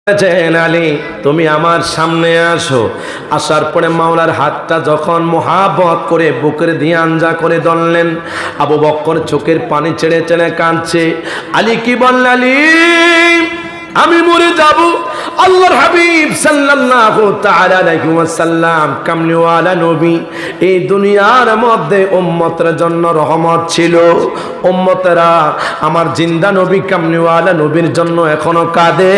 আলী তুমি আমার সামনে আসো। আসার পরে মাওলার হাতটা যখন মোহাব্বত করে বুকের দিয়ে আঞ্জা করে ধরলেন, আবু বকর চোখের পানি ছেড়ে ছেড়ে কাঁদছে। আলী কি বললেন? আলী আমি মরে যাব। আল্লাহর হাবিব সাল্লাল্লাহু তাআলা আলাইহি ওয়াসাল্লাম কামলিওয়ালা নবী, এই দুনিয়ার মধ্যে উম্মতের জন্য রহমত ছিল। উম্মতেরা আমার জিন্দা নবী কামলিওয়ালা নবীর জন্য এখনো কাঁদে।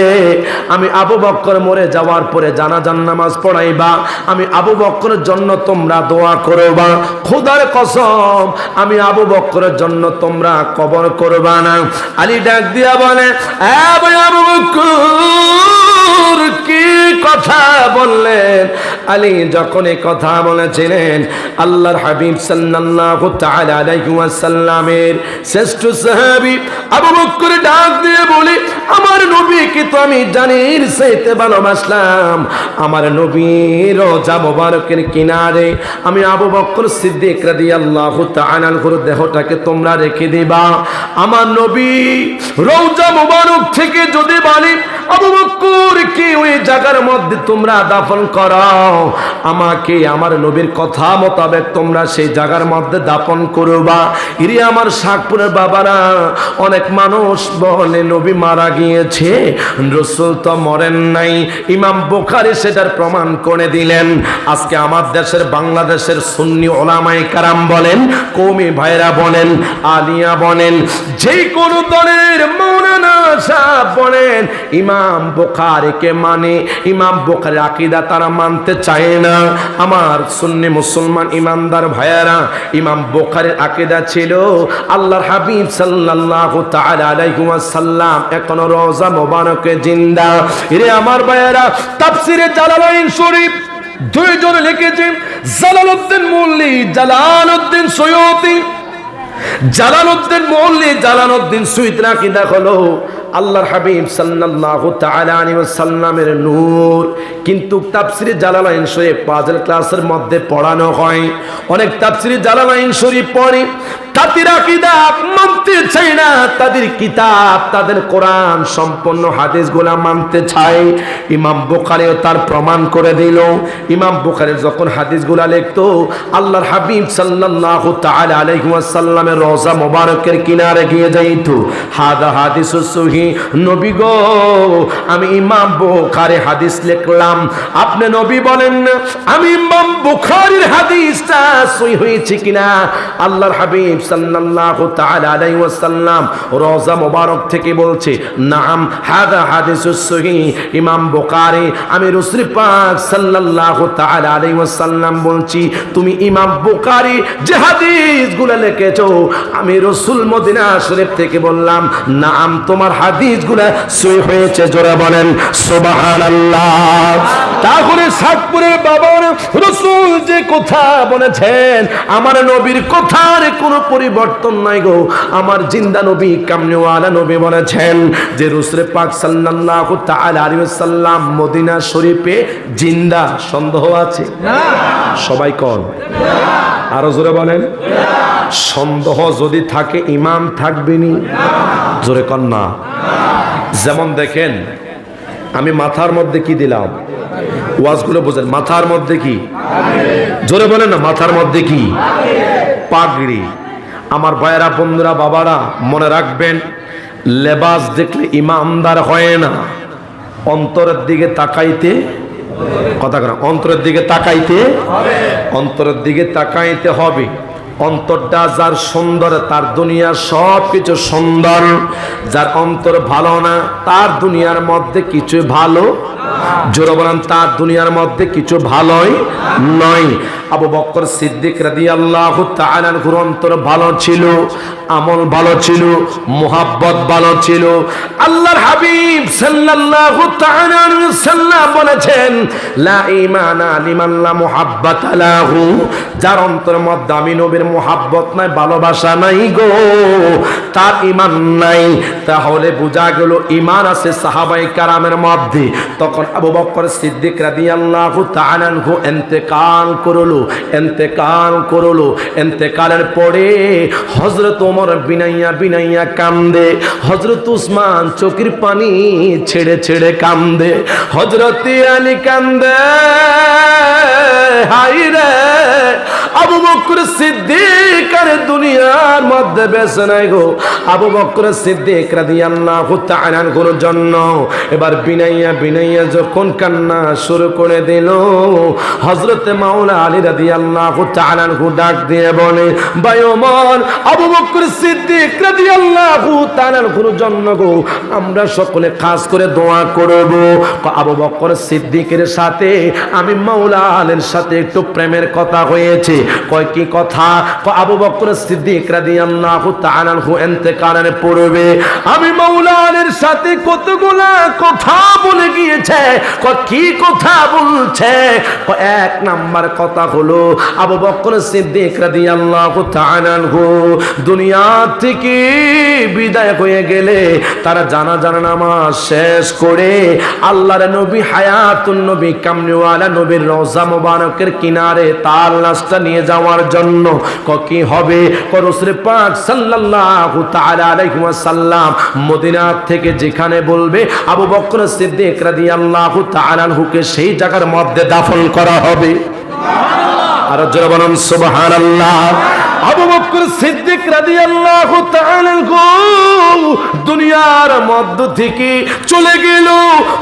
আমি আবু বকর মরে যাওয়ার পরে জানাজার নামাজ পড়াইবা, আমি আবু বকরের জন্য তোমরা দোয়া করবা। খোদার কসম আমি আবু বকরের জন্য তোমরা কবর করবা না। আলী ডাক দিয়া বলে, ভাই আবু বকর কি কথা বললেন? আলী যখন এই কথা বলেছিলেন, আল্লাহর হাবিব সাল্লাল্লাহু তাআলা আলাইহি ওয়াসাল্লামের শ্রেষ্ঠ সাহাবী আবু বকর ডাক দিয়ে বলে, আমার নবীকে তো আমি জানির চাইতে ভালোবাসলাম। আমার নবীর রওজা মোবারকের কিনারে আমি আবু বকর সিদ্দিক রাদিয়াল্লাহু তাআলা আনহুর দেহটাকে তোমরা রেখে দিবা। আমার নবী রওজা মোবারক থেকে যদি বলি আবু বকর কি ওই জায়গার মধ্যে তোমরা দাফন করো, আমাকে আমার নবীর কথা মোতাবেক তোমরা সেই জায়গার মধ্যে দাফন করবা। ইরে আমার শাকপুরের বাবারা, অনেক মানুষ বলে নবী মারা গিয়েছে, রাসূল তো মরেন নাই। ইমাম বুখারী সেটার প্রমাণ করে দিলেন। আজকে আমার দেশের বাংলাদেশের সুন্নি ওলামায়ে কেরাম বলেন, কওমি ভাইরা বলেন, আলিয়া বলেন, যে কোন দলের মাওলানা সাহেব বলেন, ইমাম বুখারীকে মানে ইমাম বুখারীর আকীদা তারা মানতে চায় না। আমার সুন্নি মুসলমান ইমানদার ভাইয়েরা, ইমাম বুখারীর আকীদা ছিল আল্লাহর হাবিব সাল্লাল্লাহু তাআলা আলাইহি ওয়াসাল্লাম এখনো রওজা মোবারকে জিন্দা। এরে আমার ভাইয়েরা, তাফসীরে জালালাইন শরীফ দুইজন লিখেছেন, জালালউদ্দিন মুল্লি, জালালউদ্দিন সৈয়দী। জালালউদ্দিন মুল্লি, জালালউদ্দিন সৈয়দ আকীদা হলো আল্লাহর হাবিব সাল্লাল্লাহু তাআলা আলাইহি ওয়াসাল্লামের নূর। কিন্তু তাফসীরে জালালাইন শরীফ পাজল ক্লাসের মধ্যে পড়ানো হয়, অনেক তাফসীরে জালালাইন শরীফ পড়ে, তাদের আকীদা মানতে চায় না, তাদের কিতাব, তাদের কোরআন সম্পূর্ণ হাদিসগুলা মানতে চায়। ইমাম বুখারীও তার প্রমাণ করে দিল। ইমাম বুখারী যখন হাদিসগুলা লিখতো, আল্লাহর হাবিব সাল্লাল্লাহু তাআলা আলাইহি ওয়াসাল্লামের রওজা মোবারকের কিনারে গিয়ে যাইতো, হাদা হাদিসুস সহিহ, নবী গো আমি ইমাম বুখারী হাদিস লিখলাম, আপনি নবী বলেন না আমি ইমাম বুখারীর হাদিসটা সহিহ হয়েছে কিনা। আল্লাহর হাবিব সাল্লাল্লাহু তাআলা আলাইহি ওয়াসাল্লাম রওজা মোবারক থেকে বলছে, নাম হাদা হাদিসুস সহিহ, ইমাম বুখারী আমি রাসূল পাক সাল্লাল্লাহু তাআলা আলাইহি ওয়াসাল্লাম বলছি, তুমি ইমাম বুখারী যে হাদিসগুলো লিখেছো আমি রাসূল মদিনা শরীফ থেকে বললাম, নাম তোমার হাদিসগুলো সহিহ হয়েছে। জোরে বলেন সুবহানাল্লাহ। তাহলে সাতপুরের বাবারা, রাসূল যে কথা বলেছেন আমার নবীর কথার কোনো পরিবর্তন নাই গো। আমার জিন্দা নবী কামলিওয়ালা নবী বলেছেন যে রাসূল পাক সাল্লাল্লাহু তাআলা আলাইহি ওয়াসাল্লাম মদিনা শরীফে জিন্দা। সন্দেহ আছে না? সবাই কোন আরো জোরে বলেন। সন্দেহ যদি থাকে ঈমান থাকবে নি? জোরে কোন না। যেমন দেখেন, আমি মাথার মধ্যে কি দিলাম, ওয়াজগুলো বোঝেন, মাথার মধ্যে কি, জোরে বলেন না, মাথার মধ্যে কি? পাগড়ি। আমার ভাইয়েরা, বন্ধুরা, বাবারা মনে রাখবেন, লেবাস দেখলে ইমানদার হয় না, অন্তরের দিকে তাকাইতে, কথা কর, অন্তরের দিকে তাকাইতে, অন্তরের দিকে তাকাইতে হবে। অন্তরটা যার সুন্দর তার দুনিয়ার সব কিছু সুন্দর, যার অন্তর ভালো না তার দুনিয়ার মধ্যে কিছু ভালো, জোরে বলেন, তার দুনিয়ার মধ্যে কিছু ভালোই নয়। আবু বকর সিদ্দিক রাদিয়াল্লাহু তাআলা আনহুর অন্তর ভালো ছিল, আমল ভালো ছিল, মুহাব্বত ভালো ছিল। আল্লাহর হাবিব সাল্লাল্লাহু তাআলা আলাইহি ওয়াসাল্লাম বলেছেন, লা ঈমানা লিমান লা মুহাব্বাতা লাহু, যার অন্তরের মধ্যে আমি নবীর মুহাব্বত নাই, ভালোবাসা নাই গো, তার ঈমান নাই। তাহলে বোঝা গেল ঈমান আছে সাহাবায়ে কেরামের মধ্যে। তখন যখন আবু বকর সিদ্দিক রাদিয়াল্লাহু তাআলা আনহু ইন্তেকাল করলো ইন্তেকালের পরে হযরত ওমর বিনাইয়া বিনাইয়া কান্দে, হযরত উসমান চোখের পানি ছেড়ে ছেড়ে কান্দে, হযরত আলী কান্দে, হায় রে আবু বকর সিদ্দিক আর দুনিয়ার মধ্যে বেঁচে নাই গো। আবু বকর সিদ্দিক রাদিয়াল্লাহু তাআলা আনহুর জন্য এবার বিনাইয়া বিনাইয়া যখন কান্না শুরু করে দিল, হযরত মাওলা আলী রাদিয়াল্লাহু তাআলা আনহু ডাক দিয়ে বলে, ভাই ওমর, আবু বকর সিদ্দিক রাদিয়াল্লাহু তাআলা আনহুর জন্য গো আমরা সকলে খাস করে দোয়া করব। আবু বকর সিদ্দিকের সাথে আমি মাওলা আলীর সাথে একটু প্রেমের কথা হয়েছে। কয় কি কথা? আবু বকর সিদ্দিক রাদিয়াল্লাহু তাআলা আনহু ইন্তেকালের পূর্বে আমি মাওলা আলীর সাথে কতগুলা কথা বলে গিয়েছে। কি কথা বলছে? এক নাম্বার কথা হলো আবু বকর সিদ্দিক রাদিয়াল্লাহু তাআলা আনহু দুনিয়া থেকে বিদায় হয়ে গেলে তারা জানাজার নামাজ শেষ করে আল্লাহর নবী হায়াতুন নবী কামলিওয়ালা নবীর রওজা মুবারকের কিনারে তার লাশটা নিয়ে যাওয়ার জন্য কি হবে? রাসূল পাক সাল্লাল্লাহু তাআলা আলাইহি ওয়াসাল্লাম মদিনা থেকে যেখানে বলবে আবু বকর সিদ্দিক রাদিয়াল্লাহু তাআলা আনহুকে সেই জায়গার মধ্যে দাফন করা হবে। সুবহানাল্লাহ। আর জোরে বলুন সুবহানাল্লাহ। আবু বকর সিদ্দিক রাদিয়াল্লাহু তাআলা আনহু দুনিয়ার মধ্য থেকে চলে গেল।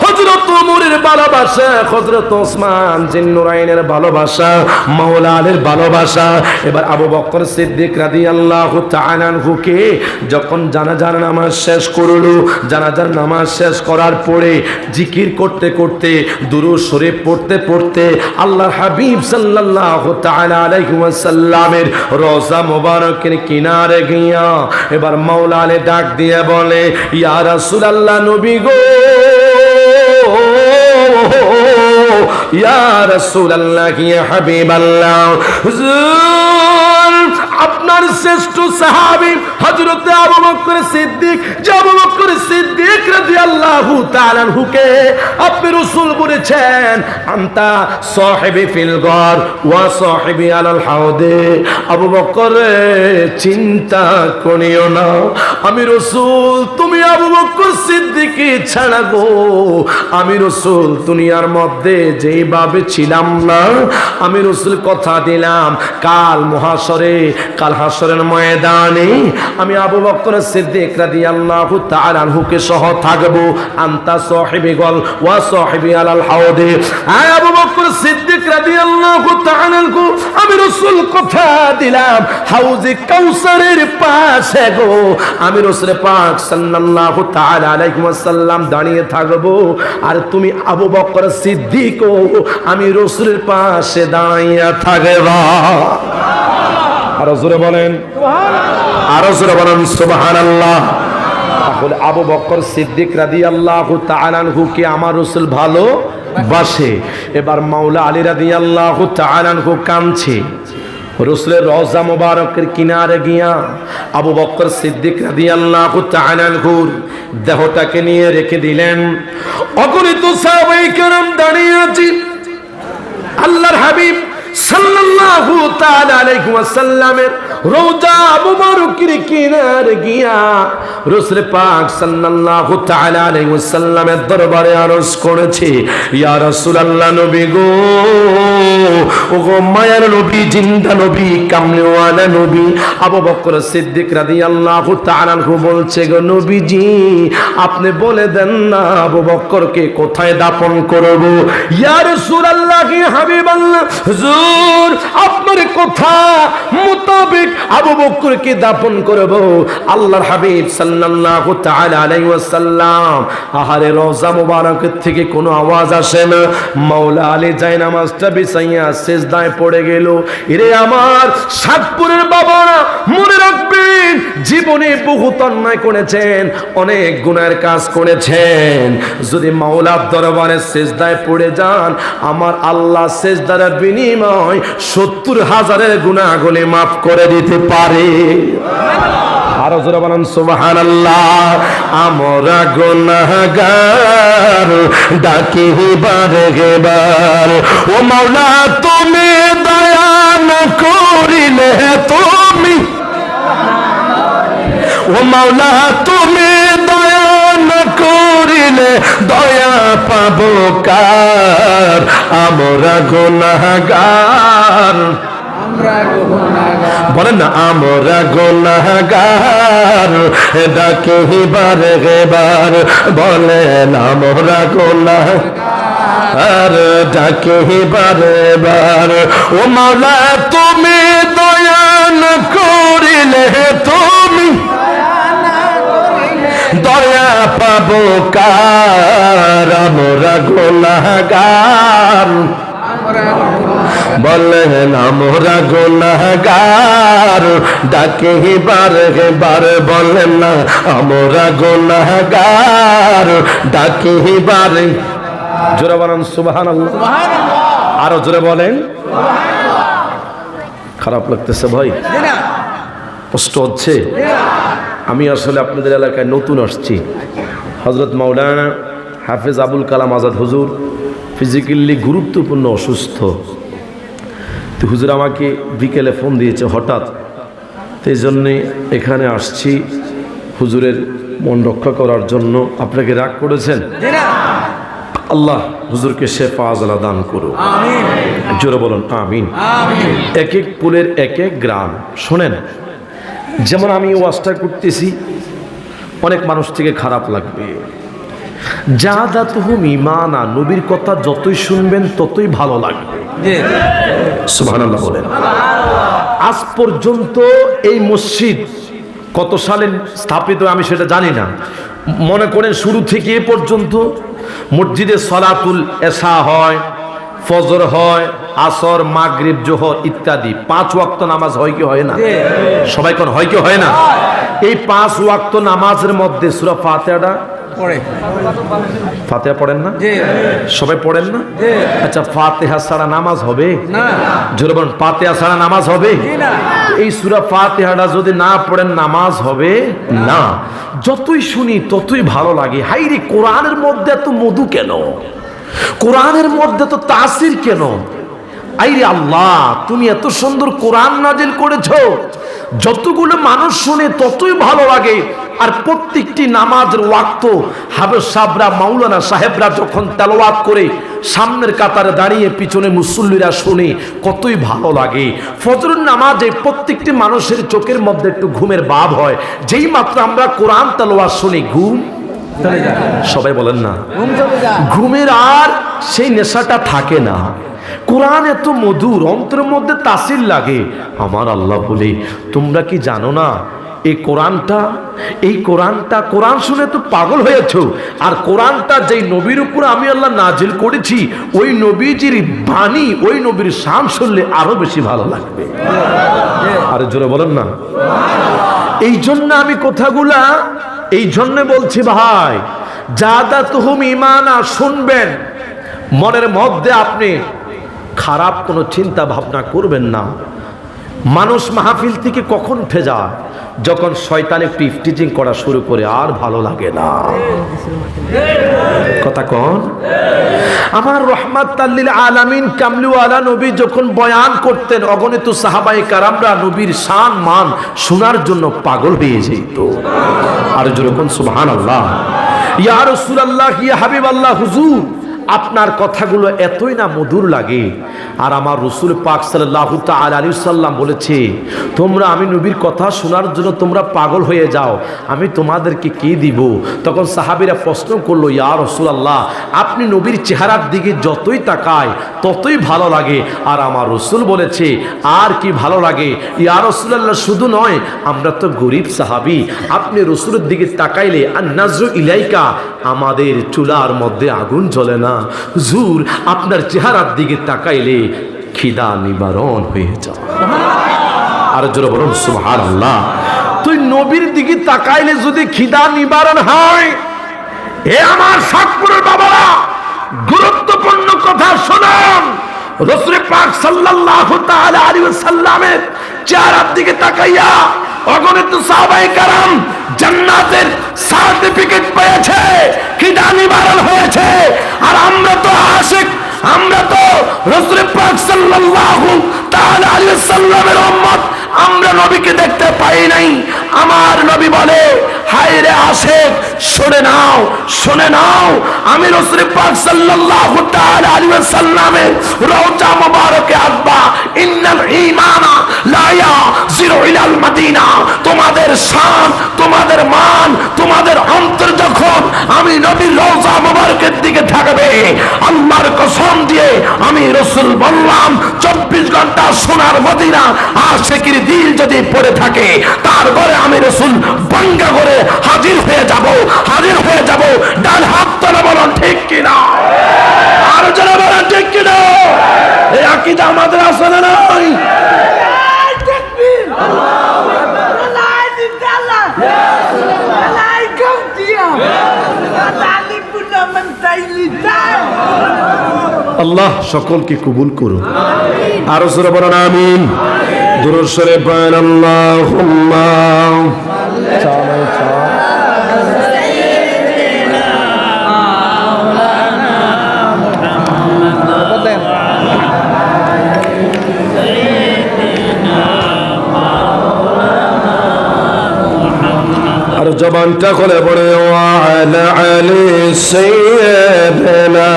হযরত ওমরের ভালোবাসা, হযরত ওসমান জিন্নুরাইনের ভালোবাসা, মাওলা আলীর ভালোবাসা। এবার আবু বকর সিদ্দিক রাদিয়াল্লাহু তাআলা আনহুকে যখন জানাজার নামাজ শেষ করলো, জানাজার নামাজ শেষ করার পরে জিকির করতে করতে দুরূদ শরীফ পড়তে পড়তে আল্লাহর হাবিব সাল্লাল্লাহু তাআলা আলাইহি ওয়াসাল্লামের রওজা মুবারকের কিনারে গিয়া এবার মাওলা আলী ডাক দিয়ে বলে, ইয়া রাসূলুল্লাহ, নবী গো, ইয়া রাসূলুল্লাহ, ইয়া হাবিবাল্লাহ, হুজুর আপনার শ্রেষ্ঠ সাহাবী হযরত আবু বকর সিদ্দিক, যে আবু বকর সিদ্দিক রাদিয়াল্লাহু তাআলা আনহুকে আপনি রাসূল বলেছেন আনতা সাহিবি ফিল গার ওয়া সাহিবি আলাল হাউদে। আবু বকর চিন্তা করিও না, আমি রাসূল, তুমি আবু বকর সিদ্দিক ছাড়া গো আমি রাসূল দুনিয়ার মধ্যে যেইভাবে ছিলাম না, আমি রাসূল কথা দিলাম কাল মহাশরে, কাল হাসরের ময়দানে আমি আবু বকর সিদ্দিক রাদিয়াল্লাহু তাআলা আনহুকে সহ থাকবো। আনতা সাহিবি গল ওয়া সাহিবি আলাল হাউদে। আয় আবু বকর সিদ্দিক রাদিয়াল্লাহু তাআলা আনহু, আমি রাসূল কথা দিলাম হাউজে কাউসারের পাশে গো আমি রাসূল পাক সাল্লাল্লাহু তাআলা আলাইহি ওয়াসাল্লাম দাঁড়িয়ে থাকবো, আর তুমি আবু বকর সিদ্দিক ও আমি রাসূলের পাশে দাঁড়িয়ে থাকবা। আরো জোরে বলেন সুবহানাল্লাহ, আরো জোরে বলেন সুবহানাল্লাহ। তাহলে আবু বকর সিদ্দিক রাদিয়াল্লাহু তাআলা আনহু কে আমার রাসূল ভালোবাসে। এবার মাওলা আলী রাদিয়াল্লাহু তাআলা আনহু কাঁদছে। রাসূলের রওজা মুবারকের কিনারে গিয়া আবু বকর সিদ্দিক রাদিয়াল্লাহু তাআলা আনহুর দেহটাকে নিয়ে রেখে দিলেন। অগণিত সাহাবায়ে কেরাম দাঁড়িয়ে আছেন। আল্লাহর হাবিব সাল্লাল্লাহু তাআলা আলাইহি ওয়াসাল্লামের রওজা মুবারকের কিনারে গিয়া রাসূল পাক সাল্লাল্লাহু তাআলা আলাইহি ওয়াসাল্লামের দরবারে আরজ করেছে, ইয়া রাসূলুল্লাহ, নবী গো, ওগো মায়ার নবী, জিন্দা নবী, কামলিওয়ালা নবী। আবু বকর সিদ্দিক রাদিয়াল্লাহু তাআলা আনহু বলছে, গো নবীজি, আপনি বলে দেন না আবু বকরকে কোথায় দাফন করব। ইয়া রাসূলুল্লাহ, ইয়া হাবিবাল্লাহ, হুজুর আপনার কথা মোতাবেক আবু বকরকে দাফন করব। আল্লাহর হাবিব সাল্লাল্লাহু তাআলা আলাইহি ওয়াসাল্লাম আহারে রওজা মুবারকের থেকে কোনো আওয়াজ আসে না। মাওলা আলী জায়নামাজটা বিছাইয়া সিজদায় পড়ে গেল। এরে আমার সাতপুরের বাবারা, মনে রাখবেন জীবনে বহুত অন্যায় করেছেন, অনেক গুনাহের কাজ করেছেন। যদি মাওলার দরবারে সিজদায় পড়ে যান, আমার আল্লাহ সিজদার বিনিময় ৭০,০০০ গুনাহগুলি মাফ করে দিতে পারে। আরো জোরে বলেন সুবহানাল্লাহ। আমরা গুনাহগার ডাকি বারে বার, ও মাওলা তুমি দয়া না করিলে, তুমি ও মাওলা তুমি দয়া না করিলে দয়া পাবো কার? আমরা গুনাহগার, বলেন না আমরা গুনাহগার ডাকি বারে বার, বলেন আমরা গুনাহগার ডাকি বারে বার। ও মাওলা তুমি দয়া না করিলে, তুমি দয়া পাবো কার? আমরা গুনাহগার, বলেন আমরা গুনাহগার ডাকি বারে বার, বলেন না আমরা গুনাহগার ডাকি বারে। জোরে বলেন সুবহানাল্লাহ। আরো জোরে বলেন। খারাপ লাগতেছে ভাই? কষ্ট হচ্ছে? আমি আসলে আপনাদের এলাকায় নতুন আসছি। হযরত মাওলানা হাফেজ আবুল কালাম আজাদ হুজুর ফিজিক্যালি গুরুত্বপূর্ণ অসুস্থ। তো হুজুর আমাকে বিকেলে ফোন দিয়েছে হঠাৎ, তো এই জন্যে এখানে আসছি হুজুরের মন রক্ষা করার জন্য। আপনাকে রাগ করেছেন? আল্লাহ হুজুরকে শেফা আজলা দান করুন, জোরে বলুন আমিন। এক এক পুলের এক এক গ্রাম। শোনেন, যেমন আমি ওয়াজটা করতেছি, অনেক মানুষ থেকে খারাপ লাগবে। জাদাতুহুম ঈমানা, নবীর কথা যতই শুনবেন ততই ভালো লাগবে। সুবহানাল্লাহ বলেন। আজ পর্যন্ত এই মসজিদ কত সালে স্থাপিত আমি সেটা জানি না, মনে করেন শুরু থেকে এ পর্যন্ত মসজিদে সলাতুল এশা হয়, ফজর হয়, আসর, মাগরিব, জোহর ইত্যাদি 5 ওয়াক্ত নামাজ হয় কি হয় না? সবাই কোন হয় কি হয় না? এই 5 ওয়াক্ত নামাজের মধ্যে সূরা ফাতিহাটা পড়ে। ফাতিহা পড়েন না? সবাই পড়েন না? আচ্ছা, ফাতিহা ছাড়া নামাজ হবে না? জোরে বলেন, ফাতিহা ছাড়া নামাজ হবে না? এই সূরা ফাতিহাটা যদি না পড়েন নামাজ হবে না। যতই শুনি ততই ভালো লাগে। হাইরে, কোরআনের মধ্যে এত মধু কেন? কোরআনের মধ্যে তো তাসির কেন? আইরে আল্লাহ, তুমি এত সুন্দর কোরআন নাজিল করেছো, যতগুলো মানুষ শুনে ততই ভালো লাগে। আর প্রত্যেকটি নামাজের ওয়াক্ত হাফেজ সাহেবরা, মাওলানা সাহেবরা যখন তেলাওয়াত করে সামনের কাতারে দাঁড়িয়ে পিছনে মুসল্লিরা শুনে কতই ভালো লাগে। ফজরের নামাজে প্রত্যেকটি মানুষের চোখের মধ্যে একটু ঘুমের ভাব হয়। যেই মাত্র আমরা কোরআন তেলাওয়াত শুনি ঘুম চলে যায়। সবাই বলেন না, ঘুমের আর সেই নেশাটা থাকে না। কোরআন এত মধুর, অন্তরের মধ্যে তাসির লাগে। আমার আল্লাহ বলে, তোমরা কি জানো না এই কোরআনটা কোরআন শুনে তো পাগল হয়েছো। আর কোরআনটা যেই নবীর উপর আমি আল্লাহ নাজিল করেছি, ওই নবীজির বাণী, ওই নবীর শান শুনলে আরো বেশি ভালো লাগবে। আর জোরে বলেন না। এই জন্য আমি কথাগুলা এই জন্য বলছি ভাই, জাদাতুহুম ঈমানা, শুনবেন, মনের মধ্যে আপনি খারাপ কোনো চিন্তা ভাবনা করবেন না। মানুষ মাহফিল থেকে কখন উঠে যায়? যখন শয়তান একটু ইফটিজিং করা শুরু করে, আর ভালো লাগে না। কথা কন। আমার রহমাতাল লিল আলামিন কামলিওয়ালা নবী যখন বয়ান করতেন, অগণিত সাহাবায়ে কেরামরা নবীর শান মান শোনার জন্য পাগল হয়ে যেত। আর যেরকম সুবহানাল্লাহ, ইয়া রাসূলুল্লাহ, ইয়া হাবিবাল্লাহ, হুজুর আপনার কথাগুলো এতই না মধুর লাগে। আর আমার রাসূল পাক সাল্লাল্লাহু তাআলা আলাইহি সাল্লাম বলেছে, তোমরা আমি নবীর কথা শোনার জন্য তোমরা পাগল হয়ে যাও, আমি তোমাদেরকে কি দিব? তখন সাহাবীরা প্রশ্ন করলো, ইয়া রাসূলুল্লাহ, আপনি নবীর চেহারার দিকে যতই তাকায় ততই ভালো লাগে। আর আমার রাসূল বলেছে, আর কি ভালো লাগে? ইয়া রাসূলুল্লাহ, শুধু নয়, আমরা তো গরীব সাহাবী, আপনি রাসূলের দিকে তাকাইলে আর নাজরু ইলাইকা, আমাদের চুলার মধ্যে আগুন জ্বলে না। হুজুর আপনার চেহারার দিকে তাকাইলে খিদা নিবারণ হয়ে যায়। আর জোরে বলুন সুবহানাল্লাহ। তুই নবীর দিকে তাকাইলে যদি খিদা নিবারণ হয়, এ আমার সাতপুরের বাবারা, গুরুত্বপূর্ণ কথা শুনুন। রাসূল পাক সাল্লাল্লাহু তাআলা আলাইহি ওয়াসাল্লামের চেহারার দিকে তাকাইয়া অগণিত সাহাবায়ে কেরাম জান্নাতের সার্টিফিকেট পেয়েছে, খিদা নিবারণ হয়েছে। আর আমরা তো আশিক, আমরা তো রাসূল পাক সাল্লাল্লাহু তাআলা আলাইহি ওয়াসাল্লামের উম্মত, আমরা নবীকে দেখতে পাই নাই। আমার নবী বলে, হায় রে আশিক, শুনে নাও, শুনে নাও, আমি রাসূল পাক সাল্লাল্লাহু তাআলা আলাইহি ওয়াসাল্লামের রওজা মুবারকে আসবা। ইন্নাল ঈমানা লা ইয়াজিরু ইলাল মাদিনা। তোমাদের শান, তোমাদের মান, তোমাদের অন্তর যখন আমি নবীর রওজা মুবারকের দিকে থাকবে, আল্লাহর কসম দিয়ে আমি রাসূল বললাম, 24 ঘন্টা সোনার মদিনা আশিকের দিল যদি পড়ে থাকে, তার ঘরে আমি রাসূল বাঙ্গা করে হাজির হয়ে যাব, হাজির হয়ে যাব। ডান হাত তোলা, বলুন ঠিক কিনা? আর যারা বলেন ঠিক কিনা? এই আকীদা আমাদের আছে না নাই? আল্লাহ সকলকে কবুল করুন। আরো জোরে বলেন আমিন। দুরূদ শরীফ পড়েন, আল্লাহুম্মা আর জবানটা খুলে পড়ে, ওয়া আলা আলি সাইয়্যিদিনা,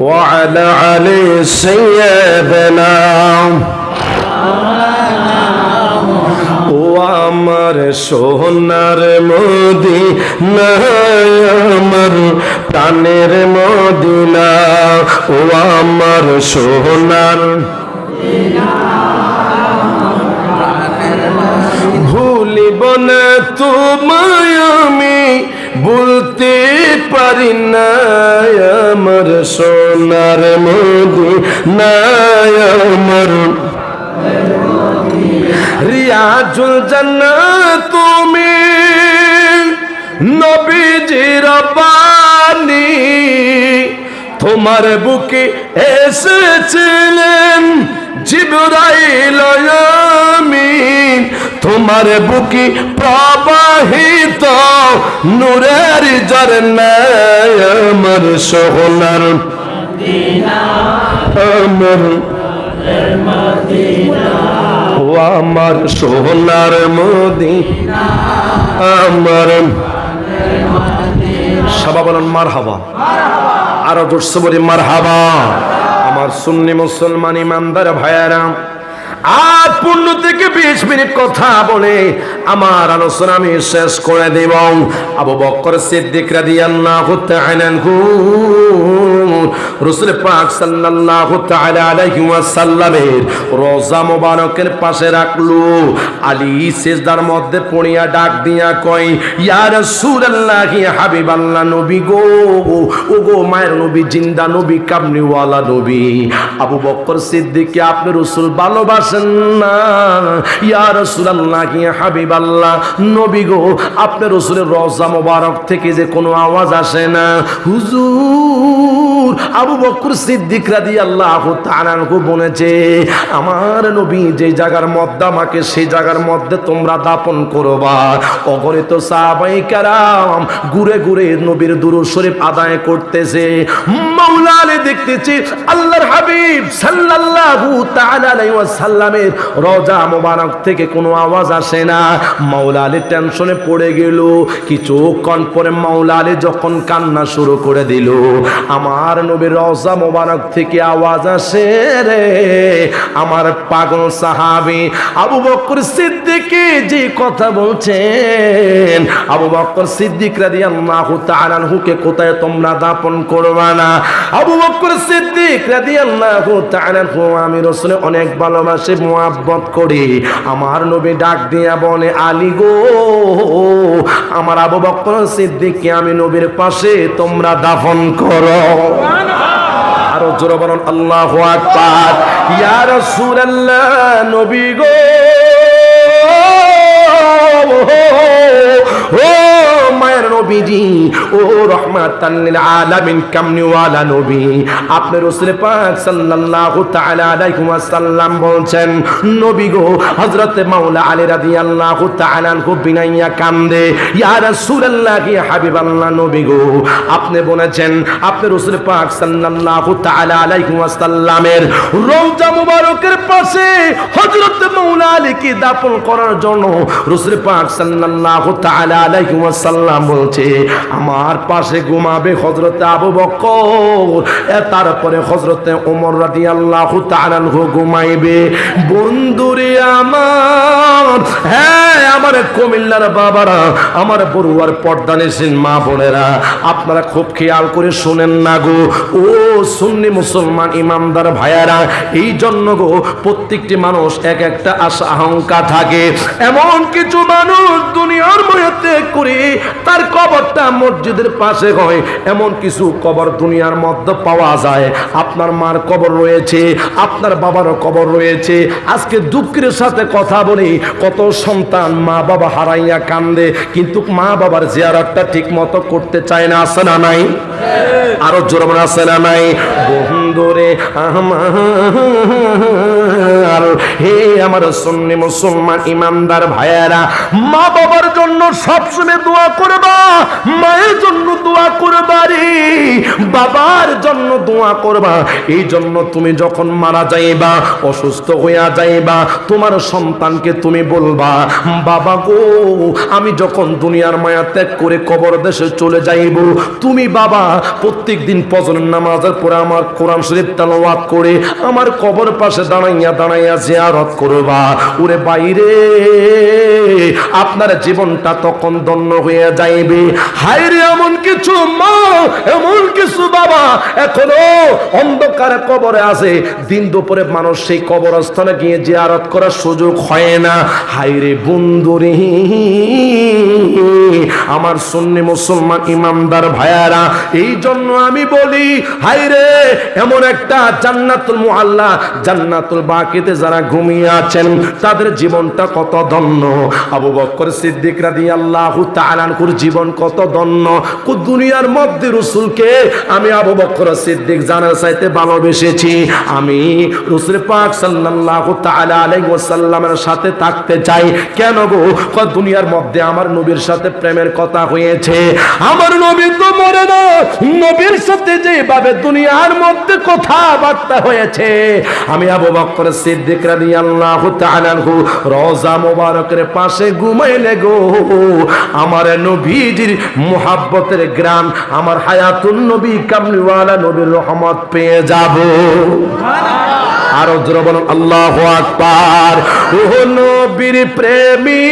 وعلى علي سيدنا আমার সোনার মদিনা, আমার প্রাণের মদিনা, ও আমার সোনার, ভুলিব না তোমায় আমি, বলতে পারি না, আমার সোনার মদিনা, আমার রিয়াজুল জান্নাত তুমি, নবীজির বাণী, তোমার বুকে এসেছিলেন জিবরাইল আমিন, তোমার বুকে প্রবাহিত নূরের ঝরনা, আমার সোনার মদিনা, আমার মদিনা, ও আমার সোনার মদিনা, আমার সবাই বলেন মারহাবা। আরো জোরসে বলি মারহাবা। আমার সুন্নি মুসলমান ইমানদার ভাইয়েরা, আর 15 থেকে 20 মিনিট কথা বলে আমার আলোচনা আমি শেষ করে দেব। আবু বকর সিদ্দিক রাদিয়াল্লাহু তাআলা আনহু রাসূল পাক সাল্লাল্লাহু তাআলা আলাইহি ওয়াসাল্লামের রওজা মোবারকের পাশে রাখলো। আলী সিজদার মধ্যে পড়িয়া ডাক দিয়া কয়, ইয়া রাসূলুল্লাহ, হাবিবাল্লাহ, নবী গো, ও গো মায়ের নবী, জিন্দা নবী, কামলিওয়ালা নবী। আবু বকর সিদ্দিক, আপনি রাসূল ভালোবাসেন না? ইয়া রাসূলুল্লাহ, হাবিবাল্লাহ, নবী গো, আপনি রাসূলের রওজা মোবারক থেকে যে কোনো আওয়াজ আসে না। হুজুর, আবু বকর সিদ্দিক রাদিয়াল্লাহু তাআলা আনহু বলেছে, আমার নবী যে জায়গার মধ্যে আমাকে সেই জায়গার মধ্যে তোমরা দাফন করবা। অগণিত সাহাবায়ে কেরাম ঘুরে ঘুরে নবীর দুরূদ শরীফ আদায় করতেছে। মাওলা আলী দেখতেছি আল্লাহর হাবিব সাল্লাল্লাহু তাআলা আলাইহি ওয়াসাল্লামের রওজা মোবারক থেকে কোনো আওয়াজ আসে না। মাওলা আলী টেনশনে পড়ে গেল। কিছুক্ষণ পরে মাওলা আলী যখন কান্না শুরু করে দিল, আমার নবীর রওজা মোবারক থেকে আওয়াজ আসে রে। আমার পাগল সাহাবী আবু বকর সিদ্দিক যে কথা বলছেন, আবু বকর সিদ্দিক রাদিয়াল্লাহু তাআলা আনহুকে কোথায় তোমরা দাফন করবা না? আবু বকর সিদ্দিক রাদিয়াল্লাহু তাআলা আনহু আমি রাসূল অনেক ভালোবাসে, মুহাব্বত করি। আমার নবী ডাক দিয়া বলে, আলী গো, আমার আবু বকর সিদ্দিককে আমি নবীর পাশে তোমরা দাফন করো। আরো জোরে বলুন আল্লাহু আকবার। ইয়া রাসূলুল্লাহ, নবী গো, ও মায়ের নবী, নবীজি, ও রাহমাতাল লিল আলামিন কামলিওয়ালা নবী, আপনি রাসূল পাক সাল্লাল্লাহু তাআলা আলাইহি ওয়াসাল্লাম বলছেন, নবী গো, হযরত মাওলা আলী রাদিয়াল্লাহু তাআলা আনহু বিনাইয়া কান্দে, ইয়া রাসূলুল্লাহ, ইয়া হাবিবাল্লাহ, নবী গো, আপনি বলেছেন আপনি রাসূল পাক সাল্লাল্লাহু তাআলা আলাইহি ওয়াসাল্লামের রওজা মুবারকের পাশে হযরত মাওলা আলীকে দাফন করার জন্য রাসূল পাক সাল্লাল্লাহু তাআলা আলাইহি ওয়াসাল্লাম বলছে, আমার পাশে ঘুমাবে হযরত আবু বকর, তারপরে হযরত ওমর রাদিয়াল্লাহু তাআলা আনহু ঘুমাইবে। বন্ধুরে আমার, হ্যাঁ আমার কুমিল্লার বাবারা, আমার বড়ুয়ার পর্দানিসীন মা বোনেরা, আপনারা খুব খেয়াল করে শুনেন না গো, ও সুন্নি মুসলমান ইমানদার ভাইয়ারা, এই জন্য গো প্রত্যেকটি মানুষ এক একটা আশা আহঙ্কার থাকে। এমন কিছু মানুষ দুনিয়ার মধ্যে করে তার কবরটা মসজিদের পাশে হয়, এমন কিছু কবর দুনিয়ার মধ্যে পাওয়া যায়। আপনার মার কবর রয়েছে, আপনার বাবারও কবর রয়েছে। আজকে দুঃখের সাথে কথা বলি, কত সন্তান মা বাবা হারাইয়া কান্দে, কিন্তু মা বাবার জিয়ারতটা ঠিক মতো করতে চায় না, আছে না নাই? আরো জোরে বলেন, আছে না নাই? বন্ধুরে আমার, হে আমার সুন্নি মুসলমান ইমানদার ভাইয়েরা, মা বাবার জন্য সবসময় দোয়া করবা, মায়ের জন্য দোয়া করবা রে, বাবার জন্য দোয়া করবা। এই জন্য তুমি যখন মারা যাইবা, অসুস্থ হইয়া যাইবা, তোমার সন্তানকে তুমি বলবা, বাবা গো, আমি যখন দুনিয়ার মায়া ত্যাগ করে কবর দেশে চলে যাইব, তুমি বাবা প্রত্যেক দিন ফজরের নামাজের পরে আমার কোরআন শরীফ তেলাওয়াত করে আমার কবর পাশে দাঁড়াইয়া দাঁড়াইয়া জিয়ারত করবা। ওরে বাইরে, আপনার জীবনটা তখন ধন্য হয়ে যাইবে। হায়রে এমন কিছু মা, এমন কিছু বাবা এখনো অন্ধকার কবরে আছে, দিন দুপুরে মানুষ সেই কবরস্থানে গিয়ে জিয়ারত করার সুযোগ হয় না। হায়রে বন্ধুরে আমার সুন্নি মুসলমান ইমানদার ভাইয়ারা, এই জন্য আমি বলি, হায়রে এমন একটা জান্নাতুল মুআল্লা, জান্নাতুল বাকিতে যারা ঘুমিয়ে আছেন, তাদের জীবনটা কত ধন্য। আবু বকর সিদ্দিক রাদিয়াল্লাহু তাআলা আনহুর জীবন কত ধন্য। দুনিয়ার মধ্যে রাসূলকে আমি আবু বকর সিদ্দিক জানার চাইতে ভালোবেসেছি। আমি রাসূল পাক সাল্লাল্লাহু তাআলা আলাইহি ওয়াসাল্লামের সাথে থাকতে চাই। কেন গো? দুনিয়ার মধ্যে আমার নবীর সাথে প্রেমের কথা হয়েছে, আমার নবী তো মরে না, নবীর সাথে যেভাবে দুনিয়ার মধ্যে কথাবার্তা হয়েছে, আমি আবু বকর সিদ্দিক রাদিয়াল্লাহু তাআলা আনহু রওজা মুবারকের পাশে ঘুমাইলে গো, আমার নবীজির মুহাব্বতের গ্রাম, আমার হায়াতুন নবী কামলিওয়ালা নবীর রহমত পেয়ে যাব। আরো জোরে বলুন আল্লাহু আকবার। ও নবীর প্রেমী।